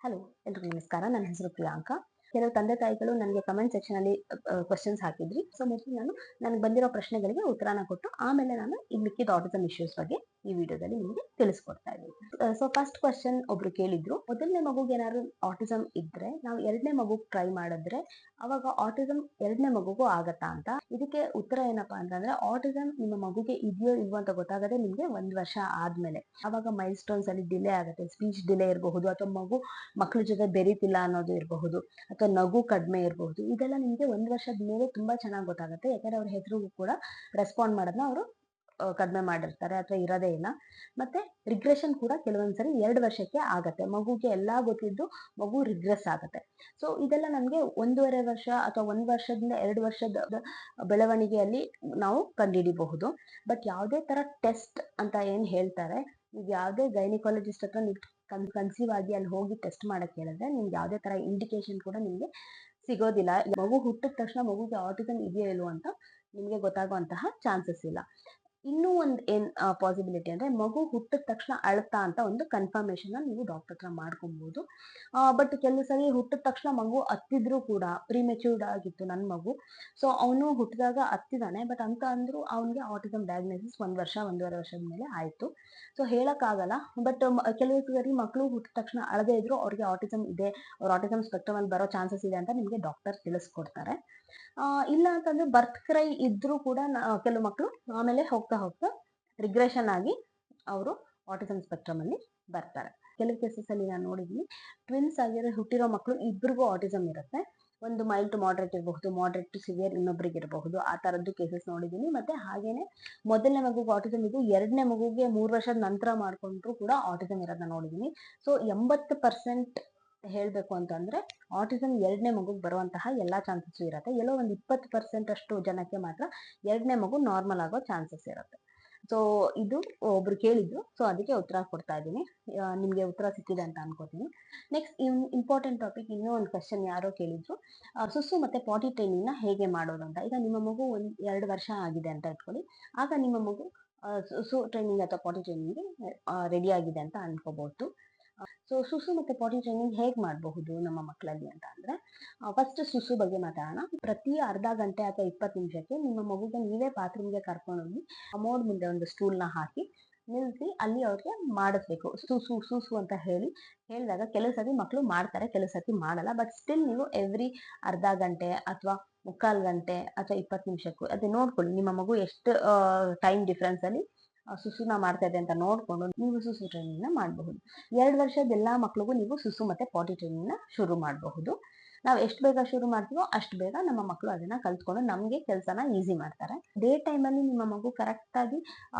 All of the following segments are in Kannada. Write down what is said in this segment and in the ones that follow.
ಹಲೋ, ಎಲ್ರಿಗೂ ನಮಸ್ಕಾರ. ನನ್ನ ಹೆಸರು ಪ್ರಿಯಾಂಕಾ. ಕೆಲವು ತಂದೆ ತಾಯಿಗಳು ನನಗೆ ಕಮೆಂಟ್ ಸೆಕ್ಷನ್ ಅಲ್ಲಿ ಕ್ವಶನ್ಸ್ ಹಾಕಿದ್ರಿ. ಸೊ ಮೋಸ್ಟ್ಲಿ ನನಗೆ ಬಂದಿರೋ ಪ್ರಶ್ನೆಗಳಿಗೆ ಉತ್ತರನ ಕೊಟ್ಟು ಆಮೇಲೆ ನಾನು ಈ ಮಿಕ್ಕಿದ ಆಟಿಸಮ್ ಇಶ್ಯೂಸ್ ಬಗ್ಗೆ ಈ ವಿಡಿಯೋದಲ್ಲಿ ನಿಮಗೆ ತಿಳಿಸ್ಕೊಡ್ತಾ ಇದ್ದೀನಿ. ಸೊ ಫಸ್ಟ್ ಕ್ವಶನ್ ಒಬ್ರು ಕೇಳಿದ್ರು, ಮೊದಲನೇ ಮಗುಗೆ ಏನಾದ್ರು ಆಟಿಸಮ್ ಇದ್ರೆ ನಾವು ಎರಡನೇ ಮಗು ಟ್ರೈ ಮಾಡಿದ್ರೆ ಅವಾಗ ಆಟಿಸಮ್ ಎರಡನೇ ಮಗುಗೂ ಆಗತ್ತಾ ಅಂತ. ಇದಕ್ಕೆ ಉತ್ತರ ಏನಪ್ಪಾ ಅಂತಂದ್ರೆ, ಆಟಿಸಮ್ ನಿಮ್ಮ ಮಗುಗೆ ಇದೆಯೋ ಇಲ್ವೋ ಅಂತ ಗೊತ್ತಾಗದೆ ನಿಮ್ಗೆ 1 ವರ್ಷ ಆದ್ಮೇಲೆ. ಅವಾಗ ಮೈಲ್ ಸ್ಟೋನ್ಸ್ ಅಲ್ಲಿ ಡಿಲೇ ಆಗುತ್ತೆ, ಸ್ಪೀಚ್ ಡಿಲೇ ಇರಬಹುದು, ಅಥವಾ ಮಕ್ಕಳ ಜೊತೆ ಬೆರೀತಿಲ್ಲ ಅನ್ನೋದು ಇರಬಹುದು, ಅಥವಾ ನಗು ಕಡಿಮೆ ಇರಬಹುದು. ಇದೆಲ್ಲ ನಿಮ್ಗೆ 1 ವರ್ಷದ ಮೇಲೆ ತುಂಬಾ ಚೆನ್ನಾಗಿ ಗೊತ್ತಾಗುತ್ತೆ. ಯಾಕಂದ್ರೆ ಅವ್ರ ಹೆಸರಿಗೂ ಕೂಡ ರೆಸ್ಪಾಂಡ್ ಮಾಡೋದನ್ನ ಅವರು ಕಡಿಮೆ ಮಾಡಿರ್ತಾರೆ ಅಥವಾ ಇರೋದೇ ಇಲ್ಲ. ಮತ್ತೆ ರಿಗ್ರೆಷನ್ ಕೂಡ ಕೆಲವೊಂದ್ಸರಿ 2 ವರ್ಷಕ್ಕೆ ಆಗತ್ತೆ. ಮಗುಗೆ ಎಲ್ಲಾ ಗೊತ್ತಿದ್ದು ಮಗು ರಿಗ್ರೆಸ್ ಆಗತ್ತೆ. ಸೊ ಇದೆಲ್ಲ ನಮ್ಗೆ 1.5 ವರ್ಷ ಅಥವಾ 1 ವರ್ಷದಿಂದ 2 ವರ್ಷದ ಬೆಳವಣಿಗೆಯಲ್ಲಿ ನಾವು ಕಂಡುಹಿಡಿಬಹುದು. ಬಟ್ ಯಾವುದೇ ತರ ಟೆಸ್ಟ್ ಅಂತ ಏನ್ ಹೇಳ್ತಾರೆ, ಈಗ ಯಾವುದೇ ಗೈನಿಕಾಲಜಿಸ್ಟ್ ಹತ್ರ ನೀವು ಕನ್ಸೀವ್ ಆಗಿ ಅಲ್ಲಿ ಹೋಗಿ ಟೆಸ್ಟ್ ಮಾಡಕ್ ಹೇಳಿದ್ರೆ ನಿಮ್ಗೆ ಯಾವುದೇ ತರ ಇಂಡಿಕೇಶನ್ ಕೂಡ ನಿಮ್ಗೆ ಸಿಗೋದಿಲ್ಲ. ಮಗು ಹುಟ್ಟಿದ ತಕ್ಷಣ ಮಗುಗೆ ಆಟಿಸಮ್ ಇದೆಯೋ ಇಲ್ವೋ ಅಂತ ನಿಮ್ಗೆ ಗೊತ್ತಾಗುವಂತಹ ಚಾನ್ಸಸ್ ಇಲ್ಲ. ಇನ್ನೂ ಒಂದ್ ಏನ್ ಪಾಸಿಬಿಲಿಟಿ ಅಂದ್ರೆ, ಮಗು ಹುಟ್ಟಿದ ತಕ್ಷಣ ಅಳ್ತಾ ಅಂತ ಒಂದು ಕನ್ಫರ್ಮೇಶನ್ ನೀವು ಡಾಕ್ಟರ್ ಹತ್ರ ಮಾಡ್ಕೊಬಹುದು. ಬಟ್ ಕೆಲವು ಸರಿ ಹುಟ್ಟಿದ ತಕ್ಷಣ ಮಗು ಅತ್ತಿದ್ರು ಕೂಡ, ಪ್ರಿಮೆಚ್ಯೂರ್ಡ್ ಆಗಿತ್ತು ನನ್ ಮಗು, ಸೊ ಅವನು ಹುಟ್ಟಿದಾಗ ಅತ್ತಿದಾನೆ, ಬಟ್ ಅಂತ ಅಂದ್ರು ಅವನಿಗೆ ಆಟಿಸಮ್ ಡಯಾಗ್ನೋಸಿಸ್ 1 ವರ್ಷ 1.5 ವರ್ಷದ ಮೇಲೆ ಆಯ್ತು. ಸೊ ಹೇಳಕ್ ಆಗಲ್ಲ. ಬಟ್ ಕೆಲವು ಸರಿ ಮಕ್ಕಳು ಹುಟ್ಟಿದ ತಕ್ಷಣ ಅಳದೇ ಇದ್ರು ಅವ್ರಿಗೆ ಆಟಿಸಮ್ ಇದೆ, ಅವ್ರ ಆಟಿಸಮ್ ಸ್ಪೆಕ್ಟ್ರಮ್ ಅಲ್ಲಿ ಬರೋ ಚಾನ್ಸಸ್ ಇದೆ ಅಂತ ನಿಮ್ಗೆ ಡಾಕ್ಟರ್ ತಿಳಿಸ್ಕೊಡ್ತಾರೆ. ಇಲ್ಲ ಅಂತಂದ್ರೆ ಬರ್ತ್ ಕ್ರೈ ಇದ್ರೂ ಕೂಡ ಕೆಲವು ಮಕ್ಕಳು ಆಮೇಲೆ ಹೋಗ್ತಾ ಹೋಗ್ತಾ ರಿಗ್ರೆಷನ್ ಆಗಿ ಅವರು ಆಟಿಸಮ್ ಸ್ಪೆಕ್ಟ್ರಮ್ ಅಲ್ಲಿ ಬರ್ತಾರೆ. ಕೆಲವು ಕೇಸಸ್ ಅಲ್ಲಿ ನಾನು ನೋಡಿದೀನಿ, ಟ್ವಿನ್ಸ್ ಆಗಿರೋ ಹುಟ್ಟಿರೋ ಮಕ್ಕಳು ಇಬ್ಬರಿಗೂ ಆಟಿಸಮ್ ಇರುತ್ತೆ. ಒಂದು ಮೈಲ್ಡ್ ಟು ಮಾಡ್ರೇಟ್ ಇರಬಹುದು, ಮಾಡ್ರೇಟ್ ಟು ಸಿವಿಯರ್ ಇನ್ನೊಬ್ರಿಗೆ ಇರಬಹುದು. ಆ ತರದ್ದು ಕೇಸಸ್ ನೋಡಿದೀನಿ. ಮತ್ತೆ ಹಾಗೇನೆ ಮೊದಲನೇ ಮಗುಗೆ ಆಟಿಸಮ್ ಇದು ಎರಡನೇ ಮಗುಗೆ 3 ವರ್ಷದ ನಂತರ ಮಾಡ್ಕೊಂಡ್ರು ಕೂಡ ಆಟಿಸಮ್ ಇರೋದನ್ನ ನೋಡಿದೀನಿ. ಸೊ 80% ಹೇಳ್ಬೇಕು ಅಂತಂದ್ರೆ ಆಟಿಸಮ್ ಎರಡನೇ ಮಗುಗೆ ಬರುವಂತಹ ಎಲ್ಲಾ ಚಾನ್ಸಸ್ ಇರುತ್ತೆ. ಎಲ್ಲೋ ಒಂದು 20% ಅಷ್ಟು ಜನಕ್ಕೆ ಮಾತ್ರ ಎರಡನೇ ಮಗು ನಾರ್ಮಲ್ ಆಗೋ ಚಾನ್ಸಸ್ ಇರುತ್ತೆ. ಸೊ ಇದು ಒಬ್ರು ಕೇಳಿದ್ರು, ಸೊ ಅದಕ್ಕೆ ಉತ್ತರ ಕೊಡ್ತಾ ಇದ್ದೀನಿ. ನಿಮ್ಗೆ ಉತ್ತರ ಸಿಕ್ಕಿದೆ ಅಂತ ಅನ್ಕೋತೀನಿ. ನೆಕ್ಸ್ಟ್ ಇಂಪಾರ್ಟೆಂಟ್ ಟಾಪಿಕ್, ಇನ್ನೂ ಒಂದು ಕ್ವಶನ್ ಯಾರೋ ಕೇಳಿದ್ರು, ಸುಸು ಮತ್ತೆ ಪಾಟಿ ಟ್ರೈನಿಂಗ್ ನ ಹೇಗೆ ಮಾಡೋದು ಅಂತ. ಈಗ ನಿಮ್ಮ ಮಗು 2 ವರ್ಷ ಆಗಿದೆ ಅಂತ ಇಟ್ಕೊಳ್ಳಿ. ಆಗ ನಿಮ್ಮ ಮಗು ಸುಸು ಟ್ರೈನಿಂಗ್ ಅಥವಾ ಪಾಟಿ ಟ್ರೈನಿಂಗ್ ರೆಡಿ ಆಗಿದೆ ಅಂತ ಅನ್ಕೋಬಹುದು. ಸೊ ಸುಸು ಮತ್ತೆ ಪಾಟಿ ಟ್ರೈನಿಂಗ್ ಹೇಗ್ ಮಾಡಬಹುದು ನಮ್ಮ ಮಕ್ಕಳಲ್ಲಿ ಅಂತ ಅಂದ್ರೆ, ಫಸ್ಟ್ ಸುಸು ಬಗ್ಗೆ ಮಾತಾಡೋಣ. ಪ್ರತಿ ಅರ್ಧ ಗಂಟೆ ಅಥವಾ 20 ನಿಮಿಷಕ್ಕೆ ನಿಮ್ಮ ಮಗುಗೆ ನೀವೇ ಬಾತ್ರೂಮ್ಗೆ ಕರ್ಕೊಂಡು ಹೋಗಿ ಕಮೋಡ್ ಮುಂದೆ ಒಂದು ಸ್ಟೂಲ್ ನ ಹಾಕಿ ನಿಲ್ಸಿ ಅಲ್ಲಿ ಅವ್ರಿಗೆ ಮಾಡಿಸ್ಬೇಕು. ಸೂಸು ಸೂಸು ಅಂತ ಹೇಳಿದಾಗ ಕೆಲವು ಸತಿ ಮಕ್ಕಳು ಮಾಡ್ತಾರೆ, ಕೆಲವು ಸತಿ ಮಾಡಲ್ಲ. ಬಟ್ ಸ್ಟಿಲ್ ನೀವು ಎವ್ರಿ ಅರ್ಧ ಗಂಟೆ ಅಥವಾ 3/4 ಗಂಟೆ ಅಥವಾ 20 ನಿಮಿಷಕ್ಕೂ ಅದು ನೋಡ್ಕೊಳ್ಳಿ, ನಿಮ್ಮ ಮಗು ಎಷ್ಟು ಟೈಮ್ ಡಿಫ್ರೆನ್ಸ್ ಅಲ್ಲಿ ಸುಸುನ ಮಾಡ್ತಾ ಇದೆ ಅಂತ ನೋಡ್ಕೊಂಡು ನೀವು ಸುಸು ಟ್ರೈನಿಂಗ್ ನ ಮಾಡಬಹುದು. 2 ವರ್ಷದ ಎಲ್ಲಾ ಮಕ್ಳಿಗೂ ನೀವು ಸುಸು ಮತ್ತೆ ಪಾಟಿ ಟ್ರೈನಿಂಗ್ ನ ಶುರು ಮಾಡಬಹುದು. ನಾವು ಎಷ್ಟು ಬೇಗ ಶುರು ಮಾಡ್ತೀವೋ ಅಷ್ಟು ಬೇಗ ನಮ್ಮ ಮಕ್ಕಳು ಅದನ್ನ ಕಲ್ತ್ಕೊಂಡು ನಮ್ಗೆ ಕೆಲಸನ ಈಸಿ ಮಾಡ್ತಾರೆ. ಡೇ ಟೈಮ್ ಅಲ್ಲಿ ನಿಮ್ಮ ಮಗು ಕರೆಕ್ಟ್ ಆಗಿ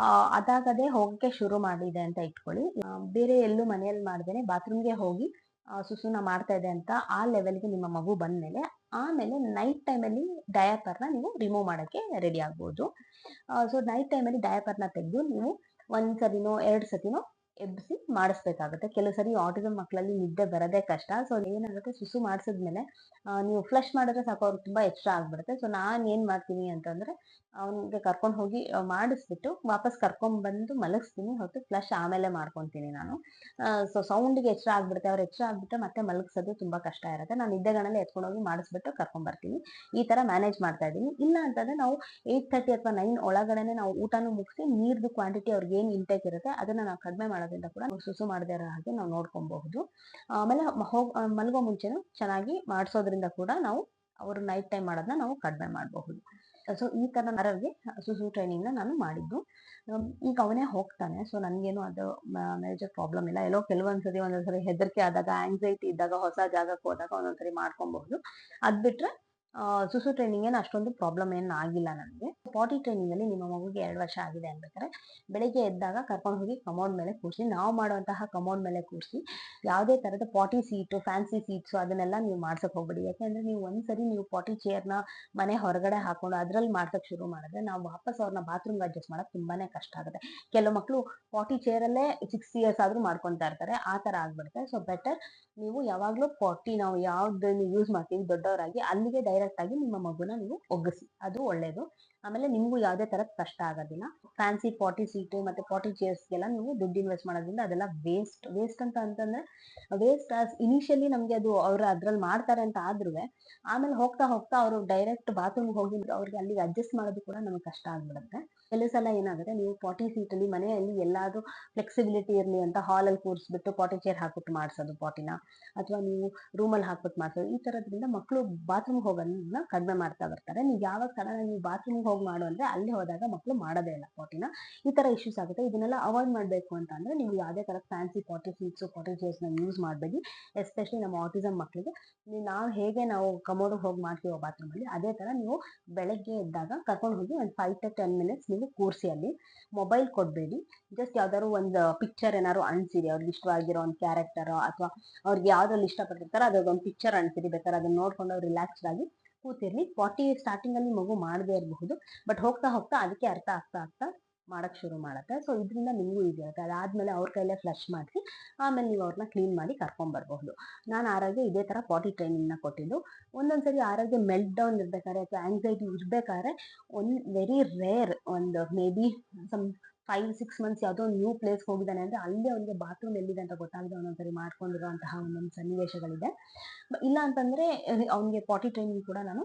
ಅದಾಗದೆ ಹೋಗಕ್ಕೆ ಶುರು ಮಾಡಿದೆ ಅಂತ ಇಟ್ಕೊಳ್ಳಿ. ಬೇರೆ ಎಲ್ಲೂ ಮನೆಯಲ್ಲಿ ಮಾಡ್ದೇನೆ ಬಾತ್ರೂಮ್ಗೆ ಹೋಗಿ ಸುಸುನ ಮಾಡ್ತಾ ಇದೆ ಅಂತ ಆ ಲೆವೆಲ್ಗೆ ನಿಮ್ಮ ಮಗು ಬಂದ್ಮೇಲೆ ಆಮೇಲೆ ನೈಟ್ ಟೈಮ್ ಅಲ್ಲಿ ಡಯಾಪರ್ನ ನೀವು ರಿಮೂವ್ ಮಾಡಕ್ಕೆ ರೆಡಿ ಆಗ್ಬೋದು. ಸೊ ನೈಟ್ ಟೈಮ್ ಅಲ್ಲಿ ಡಯಾಪರ್ನ ತೆಗೆದು ನೀವು 1 ಸತಿನೋ 2 ಸತಿನೋ ಎಬ್ಬಿಸಿ ಮಾಡಿಸ್ಬೇಕಾಗುತ್ತೆ. ಕೆಲವು ಸರಿ ಆಟಿಸಮ್ ಮಕ್ಕಳಲ್ಲಿ ನಿದ್ದೆ ಬರೋದೇ ಕಷ್ಟ. ಸೊ ಏನಾಗುತ್ತೆ, ಸುಸು ಮಾಡಿಸಿದ್ಮೇಲೆ ನೀವು ಫ್ಲಶ್ ಮಾಡಿದ್ರೆ ಸಾಕು, ಅವ್ರಿಗೆ ತುಂಬಾ ಎಕ್ಸ್ಟ್ರಾ ಆಗ್ಬಿಡುತ್ತೆ. ಸೊ ನಾನ್ ಏನ್ ಮಾಡ್ತೀನಿ ಅಂತಂದ್ರೆ, ಅವ್ನಿಗೆ ಕರ್ಕೊಂಡು ಹೋಗಿ ಮಾಡಿಸ್ಬಿಟ್ಟು ವಾಪಸ್ ಕರ್ಕೊಂಡ್ ಬಂದು ಮಲಗಿಸ್ತೀನಿ, ಹೊತ್ತು ಫ್ಲಶ್ ಆಮೇಲೆ ಮಾಡ್ಕೊಂತೀನಿ ನಾನು. ಸೊ ಸೌಂಡ್ಗೆ ಎಕ್ಸ್ಟ್ರಾ ಆಗ್ಬಿಡುತ್ತೆ, ಅವ್ರು ಎಕ್ಸ್ಟ್ರಾ ಆಗ್ಬಿಟ್ರೆ ಮತ್ತೆ ಮಲಗಿಸೋದು ತುಂಬಾ ಕಷ್ಟ ಇರುತ್ತೆ. ನಾನು ನಿದ್ದೆಗಣ್ಣಲ್ಲಿ ಎತ್ಕೊಂಡು ಹೋಗಿ ಮಾಡಿಸ್ಬಿಟ್ಟು ಕರ್ಕೊಂಡ್ ಬರ್ತೀನಿ. ಈ ತರ ಮ್ಯಾನೇಜ್ ಮಾಡ್ತಾ ಇದ್ದೀನಿ. ಇಲ್ಲ ಅಂತಂದ್ರೆ ನಾವು 8:30 ಅಥವಾ 9 ಒಳಗಡೆನೆ ನಾವು ಊಟನೂ ಮುಗಿಸಿ ನೀರ್ದು ಕ್ವಾಂಟಿಟಿ ಅವ್ರಿಗೆ ಏನ್ ಇಂಟೇಕ್ ಇರುತ್ತೆ ಅದನ್ನ ನಾವು ಕಡಿಮೆ ಮಾಡೋದ್ರಿಂದ ಕೂಡ ಸುಸು ಮಾಡದೇ ಇರೋ ಹಾಗೆ ನಾವು ನೋಡ್ಕೊಬಹುದು. ಆಮೇಲೆ ಮಲಗೋ ಮುಂಚೆನೂ ಚೆನ್ನಾಗಿ ಮಾಡಿಸೋದ್ರಿಂದ ಕೂಡ ನಾವು ಅವರು ನೈಟ್ ಟೈಮ್ ಮಾಡೋದನ್ನ ನಾವು ಕಡಿಮೆ ಮಾಡಬಹುದು. ಸೊ ಈ ತರ ನರವ್ಗೆ ಸುಸು ಟ್ರೈನಿಂಗ್ ನ ನಾನು ಮಾಡಿದ್ದು. ಈಗ ಅವನೇ ಹೋಗ್ತಾನೆ, ಸೊ ನನ್ಗೇನು ಅದು ಮೇಜರ್ ಪ್ರಾಬ್ಲಮ್ ಇಲ್ಲ. ಎಲ್ಲೋ ಒಂದೊಂದ್ಸರಿ ಹೆದರಿಕೆ ಆದಾಗ, ಆಂಗ್ಸೈಟಿ ಇದ್ದಾಗ, ಹೊಸ ಜಾಗಕ್ಕೆ ಹೋದಾಗ ಒಂದೊಂದ್ಸರಿ ಮಾಡ್ಕೊಬಹುದು. ಅದ್ ಬಿಟ್ರೆ ಸುಸು ಟ್ರೈನಿಂಗ್ ಏನು ಅಷ್ಟೊಂದು ಪ್ರಾಬ್ಲಮ್ ಏನ್ ಆಗಿಲ್ಲ ನನಗೆ. ಪಾಟಿ ಟ್ರೈನಿಂಗ್ ಅಲ್ಲಿ ನಿಮ್ಮ ಮಗುಗೆ 2 ವರ್ಷ ಆಗಿದೆ ಅನ್ಬೇಕಾದ್ರೆ ಬೆಳಿಗ್ಗೆ ಎದ್ದಾಗ ಕರ್ಕೊಂಡು ಹೋಗಿ ಕಮೋಡ್ ಮೇಲೆ ಕೂರಿಸಿ, ನಾವು ಮಾಡುವಂತಹ ಕಮೋಡ್ ಮೇಲೆ ಕೂರಿಸಿ, ಯಾವುದೇ ತರದ ಪಾಟಿ ಸೀಟು, ಫ್ಯಾನ್ಸಿ ಸೀಟ್ಸ್ ಅದನ್ನೆಲ್ಲ ನೀವು ಮಾಡ್ಸಕ್ ಹೋಗ್ಬೇಡಿ. ಯಾಕೆಂದ್ರೆ ನೀವು ಒಂದ್ಸರಿ ನೀವು ಪಾಟಿ ಚೇರ್ನ ಮನೆ ಹೊರಗಡೆ ಹಾಕೊಂಡು ಅದ್ರಲ್ಲಿ ಮಾಡ್ಸಕ್ ಶುರು ಮಾಡಿದ್ರೆ ನಾವು ವಾಪಸ್ ಅವ್ರನ್ನ ಬಾತ್ರೂಮ್ ಅಡ್ಜಸ್ಟ್ ಮಾಡಕ್ ತುಂಬಾನೇ ಕಷ್ಟ ಆಗುತ್ತೆ. ಕೆಲವು ಮಕ್ಕಳು ಪಾಟಿ ಚೇರಲ್ಲೇ 6 ಇಯರ್ಸ್ ಆದ್ರೂ ಮಾಡ್ಕೊಂತಾ ಇರ್ತಾರೆ, ಆ ತರ ಆಗ್ಬಿಡುತ್ತೆ. ಸೊ ಬೆಟರ್ ನೀವು ಯಾವಾಗ್ಲೂ ಪಾಟಿ ನಾವು ಯಾವ್ದನ್ನು ಯೂಸ್ ಮಾಡ್ತೀವಿ ದೊಡ್ಡವರಾಗಿ ಅಲ್ಲಿಗೆ ಡೈರೆಕ್ಟ್ ಆಗಿ ನಿಮ್ಮ ಮಗುನ ನೀವು ಒಗ್ಗಿಸಿ, ಅದು ಒಳ್ಳೇದು. ಆಮೇಲೆ ನಿಮ್ಗೂ ಯಾವುದೇ ತರದ ಕಷ್ಟ ಆಗೋದಿಲ್ಲ. ಫ್ಯಾನ್ಸಿ ಪಾಟಿ ಸೀಟು ಮತ್ತೆ ಪಾಟಿ ಚೇರ್ಸ್ಗೆಲ್ಲ ನೀವು ದುಡ್ಡು ಇನ್ವೆಸ್ಟ್ ಮಾಡೋದ್ರಿಂದ ಅದೆಲ್ಲ ವೇಸ್ಟ್ ಅಂತಂದ್ರೆ ವೇಸ್ಟ್ ಇನಿಷಿಯಲಿ ನಮ್ಗೆ ಅದು ಅವ್ರು ಅದ್ರಲ್ಲಿ ಮಾಡ್ತಾರೆ ಅಂತ ಆದ್ರೂ ಆಮೇಲೆ ಹೋಗ್ತಾ ಹೋಗ್ತಾ ಅವರು ಡೈರೆಕ್ಟ್ ಬಾತ್ರೂಮ್ ಹೋಗಿ ಅವ್ರಿಗೆ ಅಲ್ಲಿಗೆ ಅಡ್ಜಸ್ಟ್ ಮಾಡೋದು ಕೂಡ ನಮ್ಗೆ ಕಷ್ಟ ಆಗ್ಬಿಡುತ್ತೆ. ಕೆಲವು ಸಲ ಏನಾಗುತ್ತೆ, ನೀವು ಪಾಟಿ ಸೀಟಲ್ಲಿ ಮನೆಯಲ್ಲಿ ಎಲ್ಲಾದ್ರೂ ಫ್ಲೆಕ್ಸಿಬಿಲಿಟಿ ಇರಲಿ ಅಂತ ಹಾಲಲ್ಲಿ ಕೂರಿಸ್ಬಿಟ್ಟು ಪಾಟಿ ಚೇರ್ ಹಾಕ್ಬಿಟ್ಟು ಮಾಡಿಸೋದು ಪಾಟಿನ, ಅಥವಾ ನೀವು ರೂಮಲ್ಲಿ ಹಾಕ್ಬಿಟ್ಟು ಮಾಡಿಸೋದು. ಈ ತರದ್ರಿಂದ ಮಕ್ಕಳು ಬಾತ್ರೂಮ್ ಹೋಗೋದನ್ನ ಕಡಿಮೆ ಮಾಡ್ತಾ ಬರ್ತಾರೆ. ನೀವು ಯಾವಾಗ ಸಡನ್ ಆಗಿ ನೀವು ಬಾತ್ರೂಮ್ ಹೋಗಿ ಮಾಡು ಅಂದ್ರೆ ಅಲ್ಲಿ ಹೋದಾಗ ಮಕ್ಕಳು ಮಾಡೋದೇ ಇಲ್ಲ ಪಾಟಿನ. ಈ ತರ ಇಶ್ಯೂಸ್ ಆಗುತ್ತೆ. ಇದನ್ನೆಲ್ಲ ಅವಾಯ್ಡ್ ಮಾಡಬೇಕು ಅಂತ ಅಂದ್ರೆ ನೀವು ಯಾವುದೇ ತರ ಫ್ಯಾನ್ಸಿ ಪಾಟಿ ಸೀಟ್ಸ್ ಪಾಟಿ ಚೇರ್ಸ್ ನ ಯೂಸ್ ಮಾಡಬೇಡಿ. ಎಸ್ಪೆಷಲಿ ನಮ್ಮ ಆಟಿಸಮ್ ಮಕ್ಕಳಿಗೆ ನಾವು ಕಮೋಡ್ ಹೋಗಿ ಮಾಡ್ತೀವೋ ಬಾತ್ರೂಮ್ ಅಲ್ಲಿ, ಅದೇ ತರ ನೀವು ಬೆಳಗ್ಗೆ ಎದ್ದಾಗ ಕರ್ಕೊಂಡು ಹೋಗಿ ಒಂದು 5 to 10 minutes ನೀವು ಕೂರಿಸಿ. ಅಲ್ಲಿ ಮೊಬೈಲ್ ಕೊಡಬೇಡಿ. ಜಸ್ಟ್ ಯಾವ್ದಾದ್ರು ಒಂದು ಪಿಕ್ಚರ್ ಏನಾದ್ರು ಅಣಿಸಿರಿ, ಅವ್ರಿಗೆ ಇಷ್ಟವಾಗಿರೋ ಒಂದು ಕ್ಯಾರೆಕ್ಟರ್ ಅಥವಾ ಅವ್ರಿಗೆ ಯಾವ್ದ್ರಲ್ಲಿ ಇಷ್ಟಪಟ್ಟಿರ್ತಾರೋ ಅದ್ರದ್ದೊಂದು ಪಿಕ್ಚರ್ ಅಣಿಸಿರಿ. ಬೇಕಾದ್ರೆ ಅದನ್ನ ನೋಡ್ಕೊಂಡು ಅವ್ರು ರಿಲ್ಯಾಕ್ಸ್ಡ್ ಆಗಿ ಕೂತಿರ್ಲಿ. ಪಾಟಿ ಸ್ಟಾರ್ಟಿಂಗ್ ಅಲ್ಲಿ ಮಗು ಮಾಡದೇ ಇರಬಹುದು, ಬಟ್ ಹೋಗ್ತಾ ಹೋಗ್ತಾ ಅದಕ್ಕೆ ಅರ್ಥ ಆಗ್ತಾ ಆಗ್ತಾ ಮಾಡಕ್ ಶುರು ಮಾಡುತ್ತೆ. ಸೊ ಇದರಿಂದ ನಿಮಗೂ ಈಸಿ ಆಗುತ್ತೆ. ಅದಾದ್ಮೇಲೆ ಅವ್ರ ಕೈಲೇ ಫ್ಲಶ್ ಮಾಡಿಸಿ ಆಮೇಲೆ ನೀವು ಅವ್ರನ್ನ ಕ್ಲೀನ್ ಮಾಡಿ ಕರ್ಕೊಂಡ್ ಬರ್ಬಹುದು. ನಾನು ಆರೋಗ್ಯ ಇದೇ ತರ ಪಾಟಿ ಟ್ರೈನಿಂಗ್ ನ ಕೊಟ್ಟಿದ್ದು. ಒಂದೊಂದ್ಸರಿ ಆರೋಗ್ಯ ಮೆಲ್ಟ್ ಡೌನ್ ಇರ್ಬೇಕಾದ್ರೆ ಅಥವಾ ಆಂಗ್ಸೈಟಿ ಇರ್ಬೇಕಾದ್ರೆ ವೆರಿ ರೇರ್ ಒಂದು ಮೇ ಬಿ ಸಮ್ 5-6 ಮಂತ್ಸ್ ಯಾವುದೋ ಒಂದು ನ್ಯೂ ಪ್ಲೇಸ್ ಹೋಗಿದ್ದಾನೆ ಅಂದ್ರೆ ಅಲ್ಲಿ ಅವನಿಗೆ ಬಾತ್ರೂಮ್ ಎಲ್ಲಿದೆ ಅಂತ ಗೊತ್ತಾಗದೆ ಒಂದೊಂದ್ಸರಿ ಮಾಡ್ಕೊಂಡಿರುವಂತಹ ಒಂದೊಂದು ಸನ್ನಿವೇಶಗಳಿದೆ. ಇಲ್ಲ ಅಂತಂದ್ರೆ ಅವ್ನಿಗೆ ಪಾಟಿ ಟ್ರೈನಿಂಗ್ ಕೂಡ ನಾನು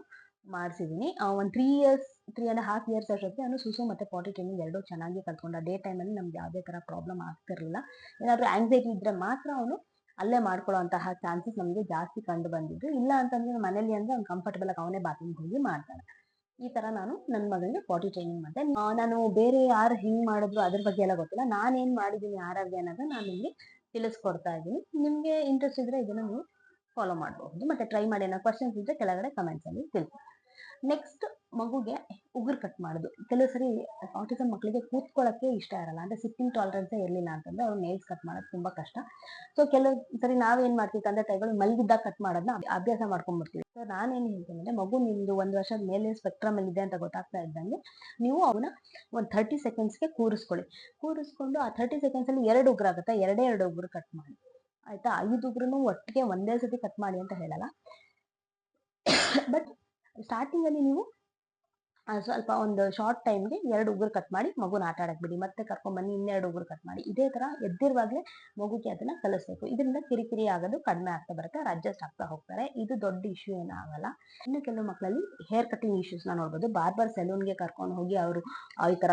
ಮಾಡಿಸಿದೀನಿ. ಒಂದು 3.5 years ಅಷ್ಟೊತ್ತಿಗೆ ಅವನು ಸುಸು ಮತ್ತೆ ಪಾಟಿ ಟ್ರೈನಿಂಗ್ ಎರಡೂ ಚೆನ್ನಾಗಿ ಕಲ್ತ್ಕೊಂಡ. ಡೇ ಟೈಮಲ್ಲಿ ನಮ್ಗೆ ಯಾವುದೇ ತರ ಪ್ರಾಬ್ಲಮ್ ಆಗ್ತಿರ್ಲಿಲ್ಲ. ಏನಾದ್ರು ಆಂಗ್ಸೈಟಿ ಇದ್ರೆ ಮಾತ್ರ ಅವನು ಅಲ್ಲೇ ಮಾಡ್ಕೊಳ್ಳುವಂತಹ ಚಾನ್ಸಸ್ ನಮಗೆ ಜಾಸ್ತಿ ಕಂಡು ಬಂದಿದ್ದು. ಇಲ್ಲ ಅಂತಂದ್ರೆ ಮನೇಲಿ ಅಂದ್ರೆ ಅವ್ನು ಕಂಫರ್ಟಬಲ್ ಆಗಿ ಅವನೇ ಬಾತ್ರೂಮ್ ಹೋಗಿ ಮಾಡ್ತಾನೆ. ಈ ತರ ನಾನು ನನ್ನ ಮಗನಿಗೆ ಪಾಟಿ ಟ್ರೈನಿಂಗ್ ಮಾಡಿದೆ. ನಾನು ಬೇರೆ ಯಾರು ಹಿಂಗ್ ಮಾಡಿದ್ರು ಅದ್ರ ಬಗ್ಗೆ ಎಲ್ಲ ಗೊತ್ತಿಲ್ಲ. ನಾನೇನ್ ಮಾಡಿದೀನಿ ಆರೋಗ್ಯ ಅನ್ನೋದನ್ನ ನಾನು ಇಲ್ಲಿ ತಿಳಿಸ್ಕೊಡ್ತಾ ಇದ್ದೀನಿ. ನಿಮ್ಗೆ ಇಂಟ್ರೆಸ್ಟ್ ಇದ್ರೆ ಇದನ್ನ ನೀವು ಫಾಲೋ ಮಾಡಬಹುದು. ಮತ್ತೆ ಟ್ರೈ ಮಾಡಿ. ಏನೋ ಕ್ವಶನ್ಸ್ ಇದ್ರೆ ಕೆಳಗಡೆ ಕಮೆಂಟ್ಸ್ ಅಲ್ಲಿ ತಿಳಿಸಿ. ನೆಕ್ಸ್ಟ್, ಮಗುಗೆ ಉಗುರು ಕಟ್ ಮಾಡೋದು. ಕೆಲವು ಸರಿ ಆಟಿಸಮ್ ಮಕ್ಕಳಿಗೆ ಕೂತ್ಕೊಳ್ಳೋಕೆ ಇಷ್ಟ ಇರಲ್ಲ, ಅಂದ್ರೆ ಸಿಟ್ಟಿಂಗ್ ಟಾಲರೆನ್ಸ್ ಇರಲಿಲ್ಲ ಅಂತಂದ್ರೆ ಅವ್ರು ನೇಲ್ಸ್ ಕಟ್ ಮಾಡೋದು ತುಂಬಾ ಕಷ್ಟ. ಸೊ ಕೆಲವು ಸರಿ ನಾವೇನ್ ಮಾಡ್ತೀವಿ, ತಂದೆ ತಾಯಿಗಳು ಮಲಗಿದ್ದಾಗ ಕಟ್ ಮಾಡೋದನ್ನ ಅಭ್ಯಾಸ ಮಾಡ್ಕೊಂಡ್ಬಿಡ್ತೀವಿ. ಸೊ ನಾನೇನ್ ಹೇಳ್ತೀನಿ ಅಂದ್ರೆ, ಮಗು ನಿಮ್ದು 1 ವರ್ಷದ ಮೇಲೆ ಸ್ಪೆಕ್ಟ್ರಮ್ ಅಲ್ಲಿ ಇದೆ ಅಂತ ಗೊತ್ತಾಗ್ತಾ ಇದ್ದಂಗೆ ನೀವು ಅವನ್ನ ಒಂದು 30 secondsಗೆ ಕೂರಿಸ್ಕೊಂಡು ಆ 30 seconds ಅಲ್ಲಿ 2 ಉಗುರು ಆಗುತ್ತೆ, ಎರಡೇ 2 ಉಗುರು ಕಟ್ ಮಾಡಿ. ಆಯ್ತಾ? 5 ಉಗುರುನು ಒಟ್ಟಿಗೆ ಒಂದೇ ಸತಿ ಕಟ್ ಮಾಡಿ ಅಂತ ಹೇಳಲ್ಲ. ಬಟ್ ಸ್ಟಾರ್ಟಿಂಗ್ ಅಲ್ಲಿ ನೀವು ಸ್ವಲ್ಪ ಒಂದು ಶಾರ್ಟ್ ಟೈಮ್ಗೆ 2 ಉಗುರು ಕಟ್ ಮಾಡಿ ಮಗುನ ಆಟ ಆಡಕ್ ಬಿಡಿ. ಮತ್ತೆ ಕರ್ಕೊಂಡ್ ಬನ್ನಿ, ಇನ್ನೆರಡು ಉಗುರು ಕಟ್ ಮಾಡಿ. ಇದೇ ತರ ಎದ್ದಿರುವಾಗ್ಲೇ ಮಗುಗೆ ಅದನ್ನ ಕಲಿಸ್ಬೇಕು. ಇದರಿಂದ ಕಿರಿಕಿರಿ ಆಗೋದು ಕಡಿಮೆ ಆಗ್ತಾ ಬರುತ್ತೆ, ಅವ್ರು ಅಡ್ಜಸ್ಟ್ ಆಗ್ತಾ ಹೋಗ್ತಾರೆ. ಇದು ದೊಡ್ಡ ಇಶ್ಯೂ ಏನಾಗಲ್ಲ. ಇನ್ನು ಕೆಲವು ಮಕ್ಕಳಲ್ಲಿ ಹೇರ್ ಕಟಿಂಗ್ ಇಶ್ಯೂಸ್ ನ ನೋಡ್ಬೋದು. ಬಾರ್ಬರ್ ಸೆಲೂನ್ಗೆ ಕರ್ಕೊಂಡು ಹೋಗಿ ಅವರು ಈ ತರ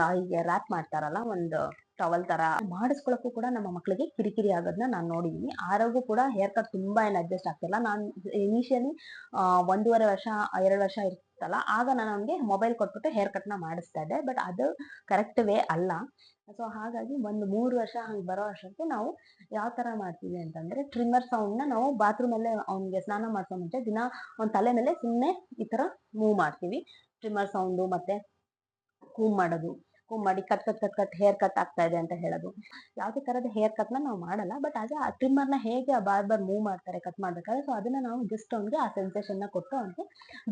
ರ್ಯಾಪ್ ಮಾಡ್ತಾರಲ್ಲ ಒಂದು ಟವಲ್ ತರ, ಮಾಡಿಸ್ಕೊಳಕ್ಕೂ ಕೂಡ ನಮ್ಮ ಮಕ್ಕಳಿಗೆ ಕಿರಿಕಿರಿ ಆಗೋದನ್ನ ನಾನು ನೋಡಿದೀನಿ. ಆರೋಗ್ಯ ಕೂಡ ಹೇರ್ ಕಟ್ ತುಂಬಾ ಏನ್ ಅಡ್ಜಸ್ಟ್ ಆಗ್ತಿಲ್ಲ. ನಾನು ಇನಿಷಿಯಲಿ 1.5 ವರ್ಷ 2 ವರ್ಷ ಇರ್ತಲ್ಲ, ಆಗ ನಾನು ಅವ್ನಿಗೆ ಮೊಬೈಲ್ ಕೊಟ್ಬಿಟ್ಟು ಹೇರ್ ಕಟ್ ನ ಮಾಡಿಸ್ತಾ ಇದ್ದೆ. ಬಟ್ ಅದು ಕರೆಕ್ಟ್ ವೇ ಅಲ್ಲ. ಸೊ ಹಾಗಾಗಿ ಒಂದು 3 ವರ್ಷ ಹಂಗೆ ಬರೋ ಅಷ್ಟಕ್ಕೆ ನಾವು ಯಾವ ತರ ಮಾಡ್ತೀವಿ ಅಂತಂದ್ರೆ, ಟ್ರಿಮ್ಮರ್ ಸೌಂಡ್ ನ ನಾವು ಬಾತ್ರೂಮ್ ಅಲ್ಲೇ ಅವ್ನಿಗೆ ಸ್ನಾನ ಮಾಡ್ಸೋ ಮುಂಚೆ ದಿನ ಅವ್ನ ತಲೆ ಮೇಲೆ ಸುಮ್ಮನೆ ಈ ತರ ಮೂವ್ ಮಾಡ್ತೀವಿ. ಟ್ರಿಮ್ಮರ್ ಸೌಂಡು ಮತ್ತೆ ಕೂಮ್ ಮಾಡಿ ಕಟ್ ಹೇರ್ ಕಟ್ ಆಗ್ತಾ ಇದೆ ಅಂತ ಹೇಳೋದು. ಯಾವುದೇ ತರದ ಹೇರ್ ಕಟ್ ನ ನಾವು ಮಾಡಲ್ಲ. ಬಟ್ ಆದ್ರೆ ಆ ಟ್ರಿಮ್ಮರ್ ನ ಹೇಗೆ ಆ ಬಾರ್ಬರ್ ಮೂವ್ ಮಾಡ್ತಾರೆ ಕಟ್ ಮಾಡ್ಬೇಕಾದ್ರೆ, ಸೊ ಅದನ್ನ ನಾವು ಜಸ್ಟ್ ಅವ್ನಿಗೆ ಆ ಸೆನ್ಸೇಷನ್ ನ ಕೊಟ್ಟು ಅವ್ನಿಗೆ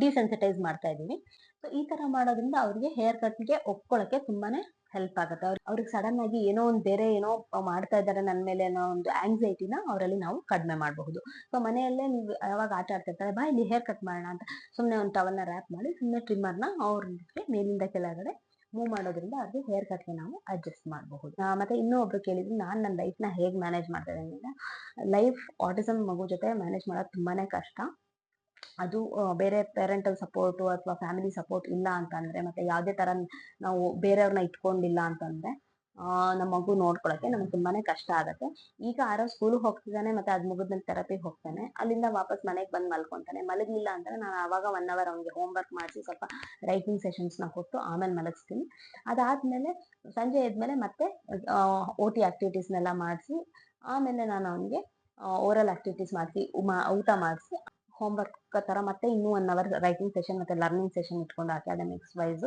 ಡಿಸೆನ್ಸಿಟೈಸ್ ಮಾಡ್ತಾ ಇದೀವಿ. ಸೊ ಈ ತರ ಮಾಡೋದ್ರಿಂದ ಅವ್ರಿಗೆ ಹೇರ್ ಕಟ್ಗೆ ಒಪ್ಕೊಳ್ಳಕ್ಕೆ ತುಂಬಾನೇ ಹೆಲ್ಪ್ ಆಗುತ್ತೆ. ಅವ್ರಿಗೆ ಸಡನ್ ಆಗಿ ಏನೋ ಒಂದು ಬೇರೆ ಏನೋ ಮಾಡ್ತಾ ಇದ್ದಾರೆ ನನ್ನ ಮೇಲೆ ಅನ್ನೋ ಒಂದು ಆಂಗ್ಸೈಟಿನ ಅವರಲ್ಲಿ ನಾವು ಕಡಿಮೆ ಮಾಡಬಹುದು. ಸೊ ಮನೆಯಲ್ಲೇ ನೀವು ಯಾವಾಗ ಆಟ ಆಡ್ತಿರ್ತಾರೆ, ಬಾ ಇಲ್ಲಿ ಹೇರ್ ಕಟ್ ಮಾಡೋಣ ಅಂತ ಸುಮ್ಮನೆ ಒಂದು ಟವಲ್ನ ರ್ಯಾಪ್ ಮಾಡಿ ಸುಮ್ಮನೆ ಟ್ರಿಮ್ಮರ್ನ ಅವ್ರಿಗೆ ಮೇಲಿಂದ ಕೆಳಗಡೆ ಮೂವ್ ಮಾಡೋದ್ರಿಂದ ಅವ್ರಿಗೆ ಹೇರ್ ಕಟ್ಗೆ ನಾವು ಅಡ್ಜಸ್ಟ್ ಮಾಡಬಹುದು. ಮತ್ತೆ ಇನ್ನೂ ಒಬ್ರು ಕೇಳಿದ್ರು, ನಾನು ನನ್ನ ಲೈಫ್ನ ಹೇಗೆ ಮ್ಯಾನೇಜ್ ಮಾಡ್ತಾ ಇದ್ದೀನಿ ಅಂದ್ರೆ, ಲೈಫ್ ಆಟಿಸಮ್ ಮಗು ಜೊತೆ ಮ್ಯಾನೇಜ್ ಮಾಡೋದು ತುಂಬಾನೇ ಕಷ್ಟ. ಅದು ಬೇರೆ ಪೇರೆಂಟಲ್ ಸಪೋರ್ಟು ಅಥವಾ ಫ್ಯಾಮಿಲಿ ಸಪೋರ್ಟ್ ಇಲ್ಲ ಅಂತಂದ್ರೆ, ಮತ್ತೆ ಯಾವುದೇ ತರ ನಾವು ಬೇರೆಯವ್ರನ್ನ ಇಟ್ಕೊಂಡಿಲ್ಲ ಅಂತಂದ್ರೆ ನಮ್ಮ ಮಗು ನೋಡ್ಕೊಳಕ್ಕೆ ನಮ್ಗೆ ತುಂಬಾನೇ ಕಷ್ಟ ಆಗುತ್ತೆ. ಈಗ ಆರೋ ಸ್ಕೂಲ್ಗೆ ಹೋಗ್ತಿದ್ದಾನೆ, ಮತ್ತೆ ಅದ್ ಮುಗಿದ್ಮೇಲೆ ಥೆರಪಿಗೆ ಹೋಗ್ತಾನೆ, ಅಲ್ಲಿಂದ ವಾಪಸ್ ಮನೆಗೆ ಬಂದು ಮಲ್ಕೊಂತಾನೆ. ಮಲಗಿಲ್ಲ ಅಂದ್ರೆ ನಾನು ಆವಾಗ 1 hour ಅವ್ನಿಗೆ ಹೋಮ್ ವರ್ಕ್ ಮಾಡಿಸಿ ಸ್ವಲ್ಪ ರೈಟಿಂಗ್ ಸೆಷನ್ಸ್ ನ ಕೊಟ್ಟು ಆಮೇಲೆ ಮಲಗಿಸ್ತೀನಿ. ಅದಾದ್ಮೇಲೆ ಸಂಜೆ ಎದ್ಮೇಲೆ ಮತ್ತೆ OT ಆಕ್ಟಿವಿಟೀಸ್ನೆಲ್ಲ ಮಾಡಿಸಿ ಆಮೇಲೆ ನಾನು ಅವನಿಗೆ ಓರಲ್ ಆಕ್ಟಿವಿಟೀಸ್ ಮಾಡಿಸಿ ಊಟ ಮಾಡಿಸಿ ಹೋಮ್ವರ್ಕ್ ತರ ಮತ್ತೆ ಇನ್ನೂ 1 hour ರೈಟಿಂಗ್ ಸೆಷನ್ ಮತ್ತೆ ಲರ್ನಿಂಗ್ ಸೆಷನ್ ಇಟ್ಕೊಂಡು ಅಕಾಡೆಮಿಕ್ಸ್ ವೈಸ್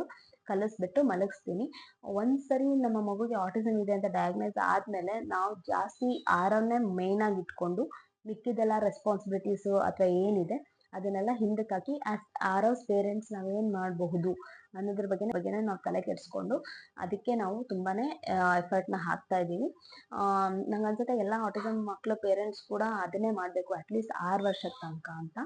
ಕಲಿಸ್ಬಿಟ್ಟು ಮಲಗಿಸ್ತೀನಿ. ಒಂದ್ಸರಿ ನಮ್ಮ ಮಗುಗೆ ಆಟಿಸಮ್ ಇದೆ ಅಂತ ಡಯಾಗ್ನೈಸ್ ಆದ್ಮೇಲೆ ನಾವು ಜಾಸ್ತಿ ಆರನ್ನೇ ಮೇನ್ ಆಗಿ ಇಟ್ಕೊಂಡು ಮಿಕ್ಕಿದೆಲ್ಲ ರೆಸ್ಪಾನ್ಸಿಬಿಲಿಟೀಸ್ ಅಥವಾ ಏನಿದೆ ಅದನ್ನೆಲ್ಲ ಹಿಂದಕ್ಕೆ ಹಾಕಿ ಆರವ್ಸ್ ಪೇರೆಂಟ್ಸ್ ನಾವೇನ್ ಮಾಡಬಹುದು ಅನ್ನೋದ್ರ ಬಗ್ಗೆನೇ ನಾವು ತಲೆ ಕೆಡಿಸ್ಕೊಂಡು ಅದಕ್ಕೆ ನಾವು ತುಂಬಾನೇ ಎಫರ್ಟ್ನ ಹಾಕ್ತಾ ಇದ್ದೀವಿ. ನಂಗೆ ಅನ್ಸುತ್ತೆ ಎಲ್ಲ ಆಟಿಸಮ್ ಮಕ್ಕಳ ಪೇರೆಂಟ್ಸ್ ಕೂಡ ಅದನ್ನೇ ಮಾಡಬೇಕು ಅಟ್ಲೀಸ್ಟ್ 6 ವರ್ಷದ ತನಕ ಅಂತ.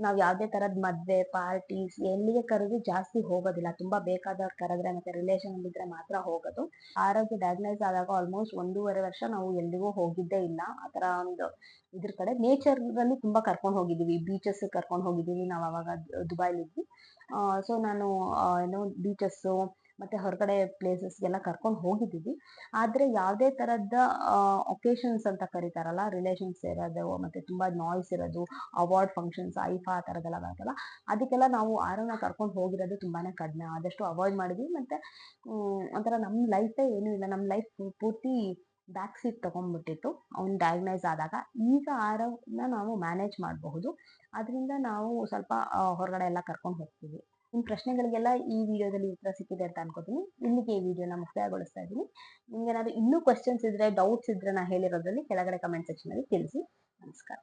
ನಾವು ಯಾವುದೇ ತರದ್ ಮದ್ವೆ ಪಾರ್ಟೀಸ್ ಎಲ್ಲಿಗೆ ಕರೆದು ಜಾಸ್ತಿ ಹೋಗೋದಿಲ್ಲ, ತುಂಬಾ ಬೇಕಾದವ್ರು ಕರೆದ್ರೆ ಮತ್ತೆ ರಿಲೇಷನ್ ಇದ್ರೆ ಮಾತ್ರ ಹೋಗೋದು. ಆರೋಗ್ಯ ಡಯಾಗ್ನೈಸ್ ಆದಾಗ ಆಲ್ಮೋಸ್ಟ್ 1.5 ವರ್ಷ ನಾವು ಎಲ್ಲಿಗೂ ಹೋಗಿದ್ದೇ ಇಲ್ಲ. ಆತರ ಒಂದು ಇದ್ರ ಕಡೆ ನೇಚರ್ ಅಲ್ಲಿ ತುಂಬಾ ಕರ್ಕೊಂಡು ಹೋಗಿದ್ದೀವಿ, ಬೀಚಸ್ ಕರ್ಕೊಂಡು ಹೋಗಿದ್ದೀವಿ. ನಾವು ಅವಾಗ ದುಬೈಲಿದ್ವಿ. ಸೊ ನಾನು ಏನೋ ಬೀಚಸ್ ಮತ್ತೆ ಹೊರಗಡೆ ಪ್ಲೇಸಸ್ಗೆಲ್ಲ ಕರ್ಕೊಂಡು ಹೋಗಿದ್ದೀವಿ. ಆದ್ರೆ ಯಾವುದೇ ತರದ್ ಒಕೇಶನ್ಸ್ ಅಂತ ಕರೀತಾರಲ್ಲ, ರಿಲೇಷನ್ಸ್ ಇರೋದು ಮತ್ತೆ ತುಂಬಾ ನಾಯ್ಸ್ ಇರೋದು, ಅವಾರ್ಡ್ ಫಂಕ್ಷನ್ಸ್ ಐಫಾ ಆ ತರದೆಲ್ಲ ಬರ್ತಲ್ಲ, ಅದಕ್ಕೆಲ್ಲ ನಾವು ಆರವನ್ನ ಕರ್ಕೊಂಡು ಹೋಗಿರೋದು ತುಂಬಾನೇ ಕಡಿಮೆ. ಆದಷ್ಟು ಅವಾಯ್ಡ್ ಮಾಡಿದ್ವಿ. ಮತ್ತೆ ಒಂಥರ ನಮ್ ಲೈಫೇ ಏನೂ ಇಲ್ಲ, ನಮ್ ಲೈಫ್ ಪೂರ್ತಿ ಬ್ಯಾಕ್ ಸೀಟ್ ತಗೊಂಡ್ಬಿಟ್ಟಿತ್ತು ಅವ್ನು ಡಯಾಗ್ನೈಸ್ ಆದಾಗ. ಈಗ ಆರವನ್ನ ನಾವು ಮ್ಯಾನೇಜ್ ಮಾಡಬಹುದು, ಅದರಿಂದ ನಾವು ಸ್ವಲ್ಪ ಹೊರಗಡೆ ಎಲ್ಲ ಕರ್ಕೊಂಡು ಹೋಗ್ತೀವಿ. ನಿಮ್ ಪ್ರಶ್ನೆಗಳಿಗೆಲ್ಲ ಈ ವಿಡಿಯೋದಲ್ಲಿ ಉತ್ತರ ಸಿಕ್ಕಿದೆ ಅಂತ ಅನ್ಕೋತೀನಿ. ಇಲ್ಲಿಗೆ ಈ ವಿಡಿಯೋನ ಮುಕ್ತಾಯಗೊಳಿಸ್ತಾ ಇದ್ದೀನಿ. ನಿಮ್ಗೆ ಏನಾದ್ರು ಇನ್ನೂ ಕ್ವಶನ್ಸ್ ಇದ್ರೆ, ಡೌಟ್ಸ್ ಇದ್ರೆ ನಾ ಹೇಳಿರೋದ್ರಲ್ಲಿ ಕೆಳಗಡೆ ಕಮೆಂಟ್ ಸೆಕ್ಷನ್ ಅಲ್ಲಿ ತಿಳಿಸಿ. ನಮಸ್ಕಾರ.